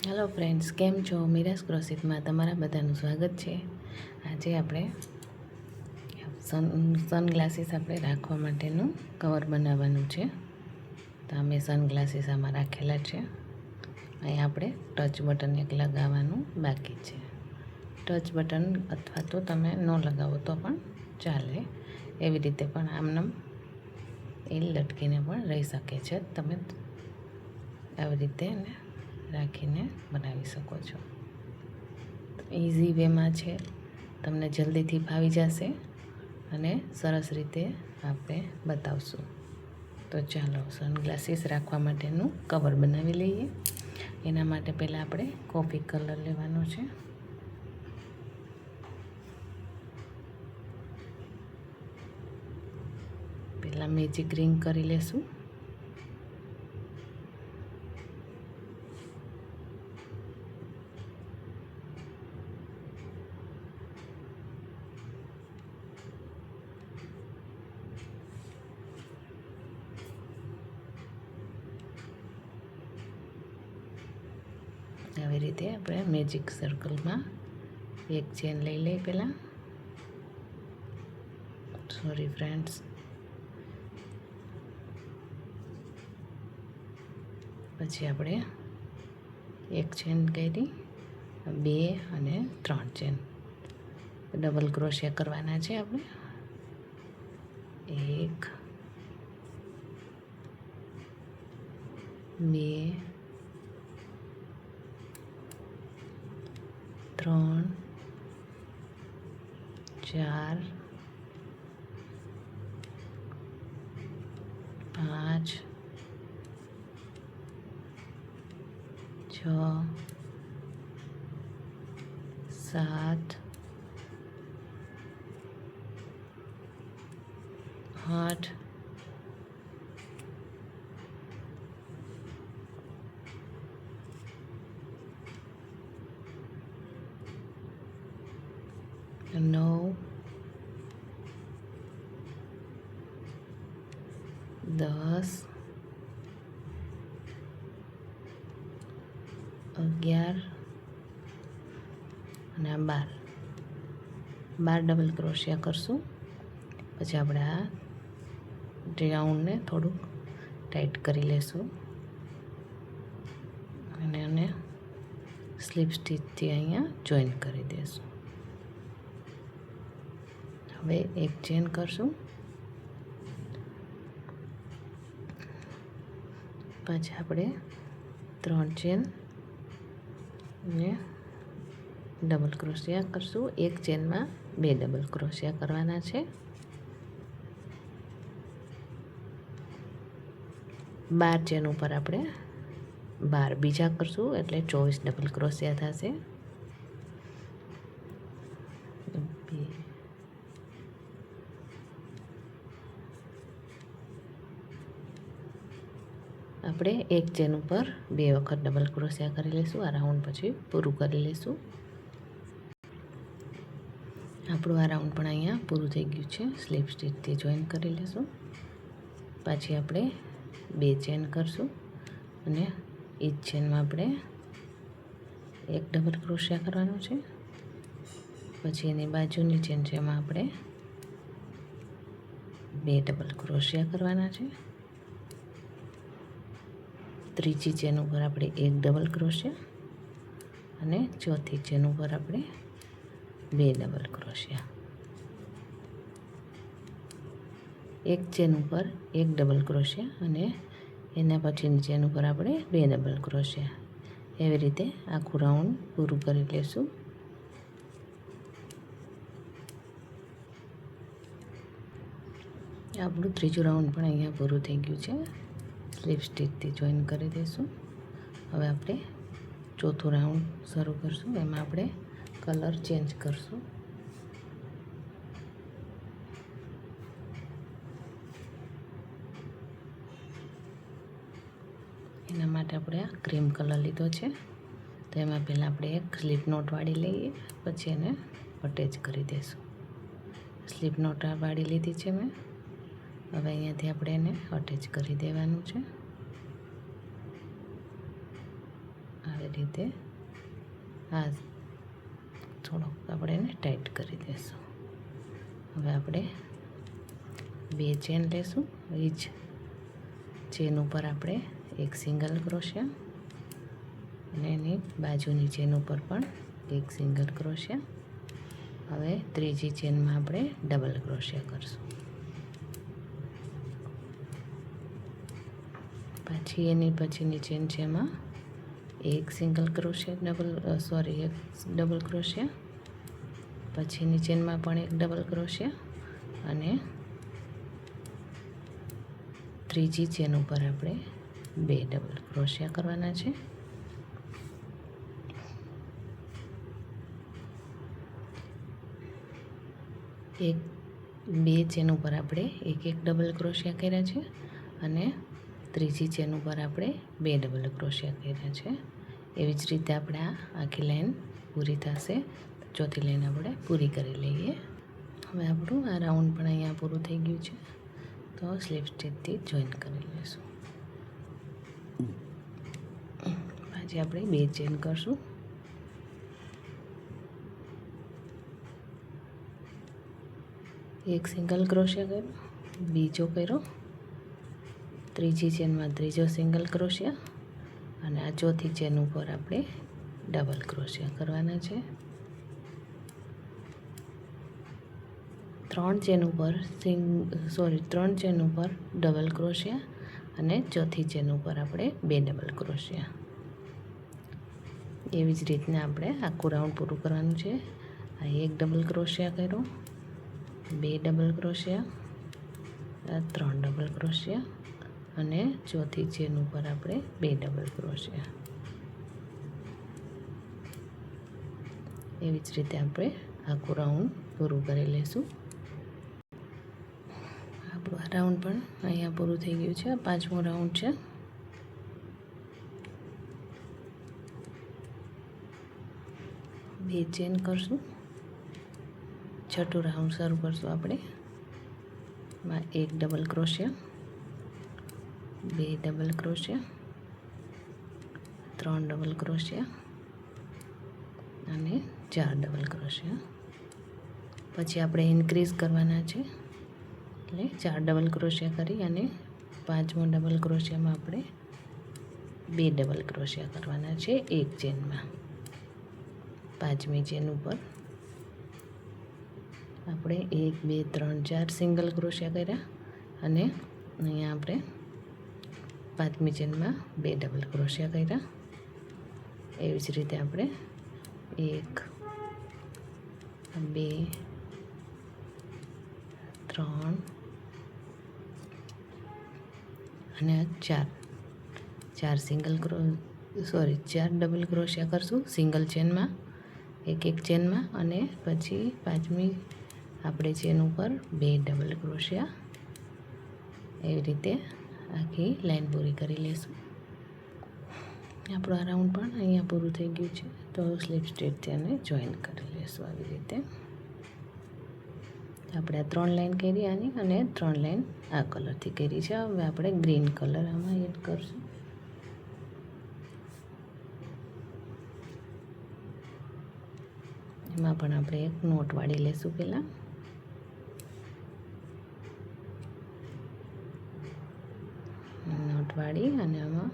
Hello friends, કેમ છો? મીરાસ ક્રોશિટમાં તમારા બધાનું સ્વાગત છે. આજે આપણે સનગ્લાસીસ આપણે રાખવા માટેનું કવર બનાવવાનું છે. તો અમે સનગ્લાસીસ આમાં રાખેલા છે. અહીં આપણે ટચ બટન એક લગાવવાનું બાકી છે. ટચ બટન અથવા તો તમે ન લગાવો તો પણ ચાલે. એવી રીતે પણ આમનામ એ લટકીને પણ રહી શકે છે. તમે આવી રીતે રાખીને બનાવી શકો છો. ઇઝી વેમાં છે, તમને જલ્દીથી ફાવી જશે અને સરસ રીતે આપણે બતાવશું. તો ચાલો સનગ્લાસીસ રાખવા માટેનું કવર બનાવી લઈએ. એના માટે પહેલાં આપણે કોફી કલર લેવાનો છે. પહેલાં મેજિક રિંગ કરી લેશું. આવી રીતે આપણે મેજિક સર્કલમાં એક ચેન લઈ લઈએ. પહેલાં સોરી ફ્રેન્ડ્સ, પછી આપણે એક ચેન કરી, 2 અને 3 ચેન ડબલ ક્રોશિયા કરવાના છે. આપણે 1 2 3 4 5 6 7 8 9 10 11 અને 12 ડબલ ક્રોશિયા કરશું. પછી આપણે આ રાઉન્ડને થોડુંક ટાઈટ કરી લેશું અને એને સ્લીપ સ્ટીચથી અહીંયા જોઈન કરી દઈશું. હવે એક ચેન કરશું. પછી આપણે 3 ચેન ને ડબલ ક્રોશિયા કરશું. એક ચેનમાં 2 ડબલ ક્રોશિયા કરવાના છે. 12 ચેન ઉપર આપણે 12 બીજા કરશું એટલે 24 ડબલ ક્રોશિયા થશે. આપણે એક ચેન ઉપર 2 વખત ડબલ ક્રોશિયા કરી લઈશું. આ રાઉન્ડ પછી પૂરું કરી લઈશું. આપણું આ રાઉન્ડ પણ અહીંયા પૂરું થઈ ગયું છે. સ્લીપ સ્ટીચથી જોઈન કરી લઈશું. પાછી આપણે 2 ચેન કરશું અને એ જ ચેનમાં આપણે એક ડબલ ક્રોશિયા કરવાનો છે. પછી એની બાજુની ચેન છે એમાં આપણે 2 ડબલ ક્રોશિયા કરવાના છે. ત્રીજી ચેન ઉપર આપણે 1 ડબલ ક્રોશિયા અને ચોથી ચેન ઉપર આપણે 2 ડબલ ક્રોશિયા. એક ચેન ઉપર 1 ડબલ ક્રોશિયા અને એના પછીની ચેન ઉપર આપણે 2 ડબલ ક્રોશિયા. એવી રીતે આખું રાઉન્ડ પૂરું કરી લઈશું. આપણું ત્રીજું રાઉન્ડ પણ અહીંયા પૂરું થઈ ગયું છે. સ્લીપ સ્ટીચથી જોઈન કરી દઈશું. હવે આપણે ચોથું રાઉન્ડ શરૂ કરશું. એમાં આપણે કલર ચેન્જ કરશું. એના માટે આપણે આ ક્રીમ કલર લીધો છે. તો એમાં પહેલાં આપણે એક સ્લીપ નોટ વાળી લઈએ, પછી એને અટેચ કરી દઈશું. સ્લીપ નોટ વાળી લીધી છે મેં. હવે અહીંયાથી આપણે એને અટેચ કરી દેવાનું છે. આવી રીતે આ થોડોક આપણે એને ટાઈટ કરી દઈશું. હવે આપણે 2 ચેન લેશું. એ જ ચેન ઉપર આપણે એક સિંગલ ક્રોશિયા અને એની બાજુની ચેન ઉપર પણ એક સિંગલ ક્રોશિયા. હવે ત્રીજી ચેનમાં આપણે ડબલ ક્રોશિયા કરશું. પાછી એની પછીની ચેન છે એમાં એક સિંગલ ક્રોશિયા એક ડબલ ક્રોશિયા, પછીની ચેનમાં પણ એક ડબલ ક્રોશિયા અને ત્રીજી ચેન ઉપર આપણે 2 ડબલ ક્રોશિયા કરવાના છે. એક 2 ચેન ઉપર આપણે એક ડબલ ક્રોશિયા કર્યા છે અને ત્રીજી ચેન ઉપર આપણે 2 ડબલ ક્રોશિયા કર્યા છે. એવી જ રીતે આપણે આ આખી લાઈન પૂરી થશે. ચોથી લાઈન આપણે પૂરી કરી લઈએ. હવે આપણું આ રાઉન્ડ પણ અહીંયા પૂરું થઈ ગયું છે, તો સ્લીપ સ્ટીચથી જોઈન કરી લઈશું. પાછી આપણે 2 ચેન કરશું. એક સિંગલ ક્રોશિયા કર્યો, બીજો કર્યો, ત્રીજી ચેનમાં ત્રીજો સિંગલ ક્રોશિયા અને આ ચોથી ચેન ઉપર આપણે ડબલ ક્રોશિયા કરવાના છે. 3 ચેન ઉપર ડબલ ક્રોશિયા અને ચોથી ચેન ઉપર આપણે 2 ડબલ ક્રોશિયા. એવી જ રીતના આપણે આખું રાઉન્ડ પૂરું કરવાનું છે. આ એક ડબલ ક્રોશિયા કર્યો, 2 ડબલ ક્રોશિયા, 3 ડબલ ક્રોશિયા અને ચોથી ચેન ઉપર આપણે 2 ડબલ ક્રોશિયા. એવી જ રીતે આપણે આખું રાઉન્ડ પૂરું કરી લઈશું. આપણું આ રાઉન્ડ પણ અહીંયા પૂરું થઈ ગયું છે. 5મો રાઉન્ડ છે. બે ચેન કરશું. છઠ્ઠું રાઉન્ડ શરૂ કરશું આપણે. માં એક ડબલ ક્રોશિયા, 2 ડબલ ક્રોશિયા, 3 ડબલ ક્રોશિયા અને 4 ડબલ ક્રોશિયા. પછી આપણે ઇન્ક્રીઝ કરવાના છે, એટલે 4 ડબલ ક્રોશિયા કરી અને 5મો ડબલ ક્રોશિયામાં આપણે 2 ડબલ ક્રોશિયા કરવાના છે એક ચેનમાં. 5મી ચેન ઉપર આપણે 1 2 3 4 સિંગલ ક્રોશિયા કર્યા અને અહીંયા આપણે 5મી ચેનમાં 2 ડબલ ક્રોશિયા કર્યા. એવી જ રીતે આપણે 1 2 3 અને 4 ડબલ ક્રોશિયા કરશું સિંગલ ચેનમાં, એક ચેનમાં અને પછી 5મી આપણે ચેન ઉપર 2 ડબલ ક્રોશિયા. એવી રીતે આખી લાઈન પૂરી કરી લઈશું. આપણું આ રાઉન્ડ પણ અહીંયા પૂરું થઈ ગયું છે, તો સ્લીપ સ્ટીચથી એને જોઈન કરી લઈશું. આવી રીતે આપણે આ 3 લાઈન કરી આની અને 3 લાઈન આ કલરથી કરી છે. હવે આપણે ગ્રીન કલર આમાં એડ કરશું. એમાં પણ આપણે એક નોટ વાળી લેશું. પહેલાં નોટ વાળી અને આમાં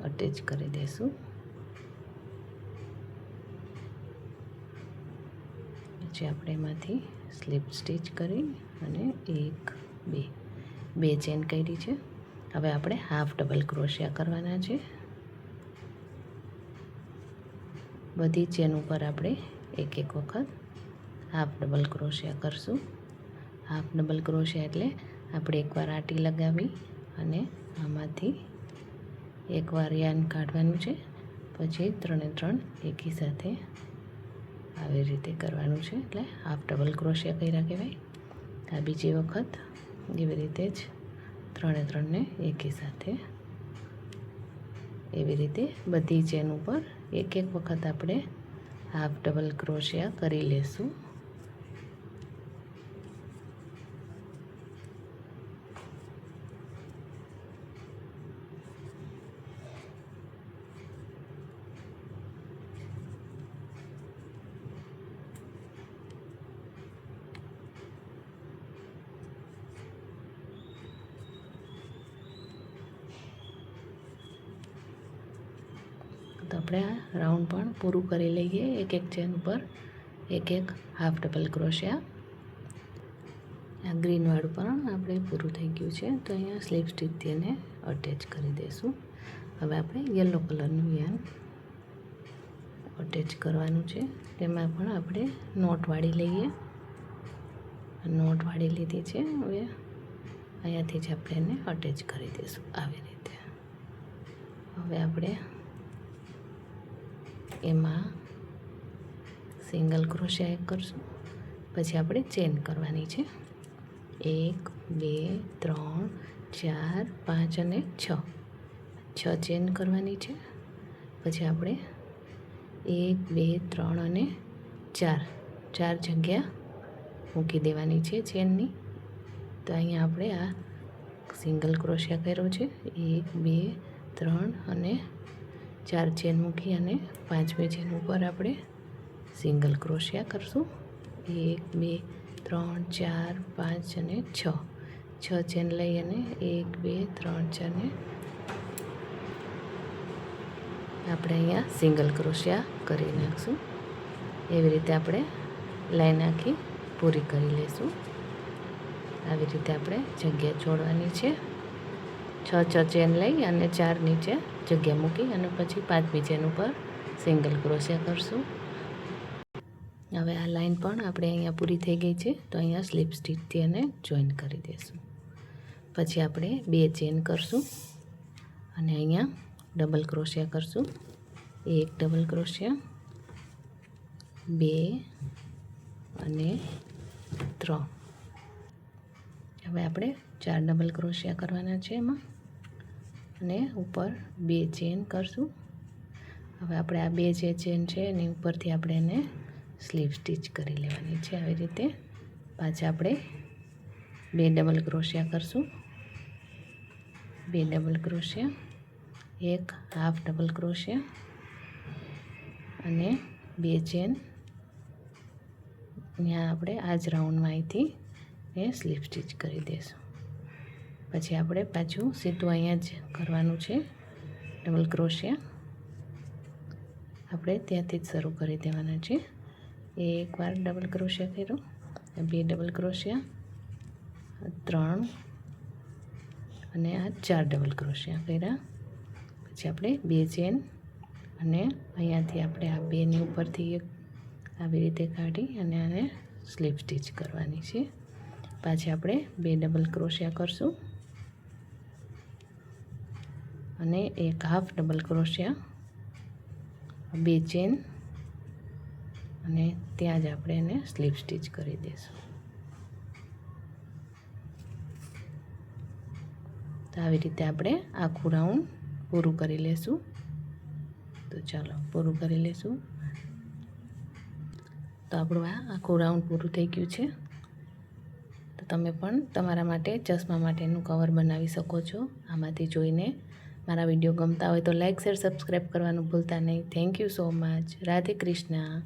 અટેચ કરી દઈશું. પછી આપણે એમાંથી સ્લીપ સ્ટીચ કરી અને 1 2 ચેન કરી છે. હવે આપણે હાફ ડબલ ક્રોશિયા કરવાના છે. બધી ચેન ઉપર આપણે એક વખત હાફ ડબલ ક્રોશિયા કરશું. હાફ ડબલ ક્રોશિયા એટલે આપણે એકવાર આટી લગાવી અને આમાંથી એકવાર યાન કાઢવાનું છે, પછી 3 3 એકી સાથે આવી રીતે કરવાનું છે, એટલે હાફ ડબલ ક્રોશિયા કર્યા કહેવાય. આ બીજી વખત એવી રીતે જ 3 3 એકી સાથે એવી રીતે બધી ચેન ઉપર એક વખત આપણે હાફ ડબલ ક્રોશિયા કરી લેશું. તો આપણે આ રાઉન્ડ પણ પૂરું કરી લઈએ. એક ચેન ઉપર એક હાફ ડબલ ક્રોશિયા. આ ગ્રીનવાળું પણ આપણે પૂરું થઈ ગયું છે. તો અહીંયા સ્લીપ સ્ટીચથી એને અટેચ કરી દઈશું. હવે આપણે યલો કલરનું યાન અટેચ કરવાનું છે. તેમાં પણ આપણે નોટ વાળી લઈએ. નોટ વાળી લીધી છે. હવે અહીંયાથી જ આપણે એને અટેચ કરી દઈશું આવી રીતે. હવે આપણે એમાં સિંગલ ક્રોશિયા એક કરશું. પછી આપણે ચેન કરવાની છે. 1 2 3 4 5 અને 6 ચેન કરવાની છે. પછી આપણે 1 2 3 અને 4 જગ્યા મૂકી દેવાની છે ચેનની. તો અહીંયા આપણે આ સિંગલ ક્રોશિયા કર્યો છે. 1 2 3 અને 4 ચેન મૂકી અને 5મી ચેન ઉપર આપણે સિંગલ ક્રોશિયા કરશું. 1 2 3 4 5 અને 6 ચેન લઈ અને 1 2 3 4 ને આપણે અહીંયા સિંગલ ક્રોશિયા કરી નાખશું. એવી રીતે આપણે લાઈન આખી પૂરી કરી લઈશું. આવી રીતે આપણે જગ્યા છોડવાની છે. 6 ચેન લઈ અને 4 નીચે જગ્યા મૂકી અને પછી 5મી ચેન ઉપર સિંગલ ક્રોશિયા કરશું. હવે આ લાઈન પણ આપણે અહીંયા પૂરી થઈ ગઈ છે. તો અહીંયા સ્લીપ સ્ટીચથી એને જોઈન કરી દઈશું. પછી આપણે 2 ચેન કરશું અને અહીંયા ડબલ ક્રોશિયા કરશું. 1 ડબલ ક્રોશિયા, 2 અને 3. હવે આપણે 4 ડબલ ક્રોશિયા કરવાના છે એમાં અને ઉપર 2 ચેન કરશું. હવે આપણે આ 2 જે ચેન છે એની ઉપરથી આપણે એને સ્લીપ સ્ટીચ કરી લેવાની છે. આવી રીતે પાછા આપણે 2 ડબલ ક્રોશિયા કરશું. 2 ડબલ ક્રોશિયા, 1 હાફ ડબલ ક્રોશિયા અને 2 ચેન. ત્યાં આપણે આ જ રાઉન્ડમાં અહીંથી એ સ્લીપ સ્ટીચ કરી દઈશું. પછી આપણે પાછું સીધું અહીંયા જ કરવાનું છે ડબલ ક્રોશિયા. આપણે ત્યાંથી જ શરૂ કરી દેવાના છે. એકવાર ડબલ ક્રોશિયા કર્યો, 2 ડબલ ક્રોશિયા, 3 અને આ 4 ડબલ ક્રોશિયા કર્યા. પછી આપણે 2 ચેન અને અહીંયાથી આપણે આ 2ની ઉપરથી એક આવી રીતે કાઢી અને આને સ્લીપ સ્ટીચ કરવાની છે. પાછી આપણે 2 ડબલ ક્રોશિયા કરશું અને એક હાફ ડબલ ક્રોશિયા, 2 ચેન અને ત્યાં જ આપણે એને સ્લીપ સ્ટીચ કરી દઈશું. તો આવી રીતે આપણે આખું રાઉન્ડ પૂરું કરી લેશું. તો ચાલો પૂરું કરી લેશું. તો આપણું આ આખું રાઉન્ડ પૂરું થઈ ગયું છે. તો તમે પણ તમારા માટે ચશ્મા માટેનું કવર બનાવી શકો છો આમાંથી જોઈને. મારા વિડીયો ગમતા હોય તો લાઈક શેર સબસ્ક્રાઈબ કરવાનું ભૂલતા નહીં. Thank you so much. Radhe Krishna.